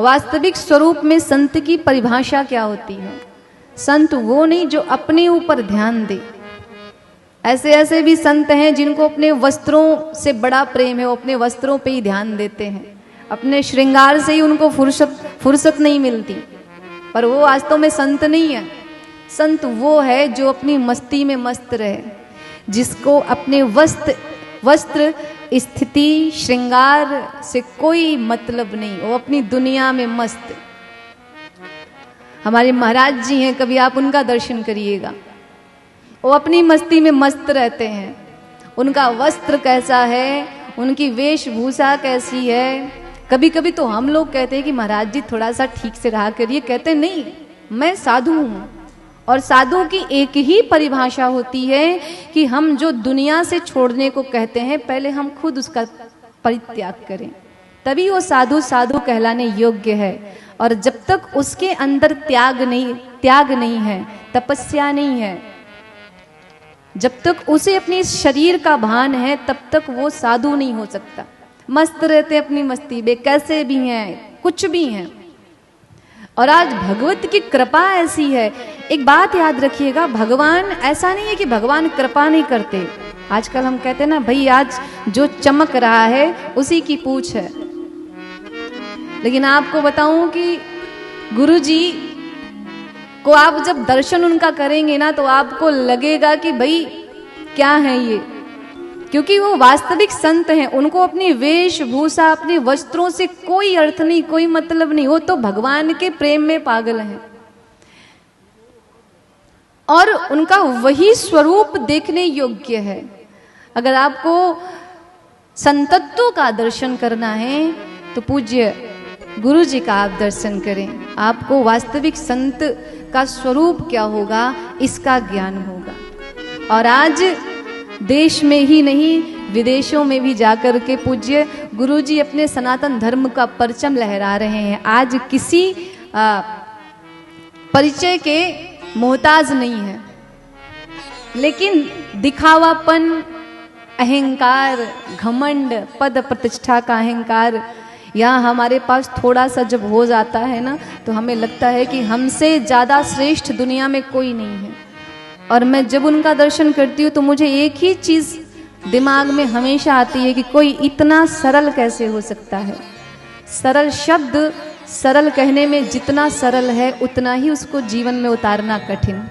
वास्तविक स्वरूप में संत की परिभाषा क्या होती है? संत वो नहीं जो अपने ऊपर ध्यान दे। ऐसे ऐसे भी संत हैं जिनको अपने वस्त्रों से बड़ा प्रेम है, वो अपने वस्त्रों पे ही ध्यान देते हैं, अपने श्रृंगार से ही उनको फुर्सत नहीं मिलती, पर वो वास्तव में संत नहीं है। संत वो है जो अपनी मस्ती में मस्त रहे, जिसको अपने वस्त्र स्थिति श्रृंगार से कोई मतलब नहीं, वो अपनी दुनिया में मस्त। हमारे महाराज जी हैं, कभी आप उनका दर्शन करिएगा, वो अपनी मस्ती में मस्त रहते हैं। उनका वस्त्र कैसा है, उनकी वेशभूषा कैसी है। कभी कभी तो हम लोग कहते हैं कि महाराज जी थोड़ा सा ठीक से रहा करिए, कहते नहीं मैं साधु हूं। और साधु की एक ही परिभाषा होती है कि हम जो दुनिया से छोड़ने को कहते हैं, पहले हम खुद उसका परित्याग करें, तभी वो साधु साधु कहलाने योग्य है। और जब तक उसके अंदर त्याग नहीं है, तपस्या नहीं है, जब तक उसे अपने शरीर का भान है, तब तक वो साधु नहीं हो सकता। मस्त रहते अपनी मस्ती में, कैसे भी हैं, कुछ भी हैं। और आज भगवत की कृपा ऐसी है, एक बात याद रखिएगा, भगवान ऐसा नहीं है कि भगवान कृपा नहीं करते। आजकल हम कहते हैं ना, भाई आज जो चमक रहा है उसी की पूछ है। लेकिन आपको बताऊं कि गुरुजी को आप जब दर्शन उनका करेंगे ना, तो आपको लगेगा कि भाई क्या है ये, क्योंकि वो वास्तविक संत हैं। उनको अपनी वेशभूषा, अपने वस्त्रों से कोई अर्थ नहीं, कोई मतलब नहीं, वो तो भगवान के प्रेम में पागल हैं। और उनका वही स्वरूप देखने योग्य है। अगर आपको संतत्व का दर्शन करना है तो पूज्य गुरु जी का आप दर्शन करें। आपको वास्तविक संत का स्वरूप क्या होगा, इसका ज्ञान होगा। और आज देश में ही नहीं, विदेशों में भी जाकर के पूज्य गुरु जी अपने सनातन धर्म का परचम लहरा रहे हैं। आज किसी परिचय के मोहताज नहीं है, लेकिन दिखावापन, अहंकार, घमंड, पद प्रतिष्ठा का अहंकार यहाँ हमारे पास थोड़ा सा जब हो जाता है ना, तो हमें लगता है कि हमसे ज़्यादा श्रेष्ठ दुनिया में कोई नहीं है। और मैं जब उनका दर्शन करती हूँ तो मुझे एक ही चीज़ दिमाग में हमेशा आती है कि कोई इतना सरल कैसे हो सकता है। सरल शब्द सरल कहने में जितना सरल है, उतना ही उसको जीवन में उतारना कठिन।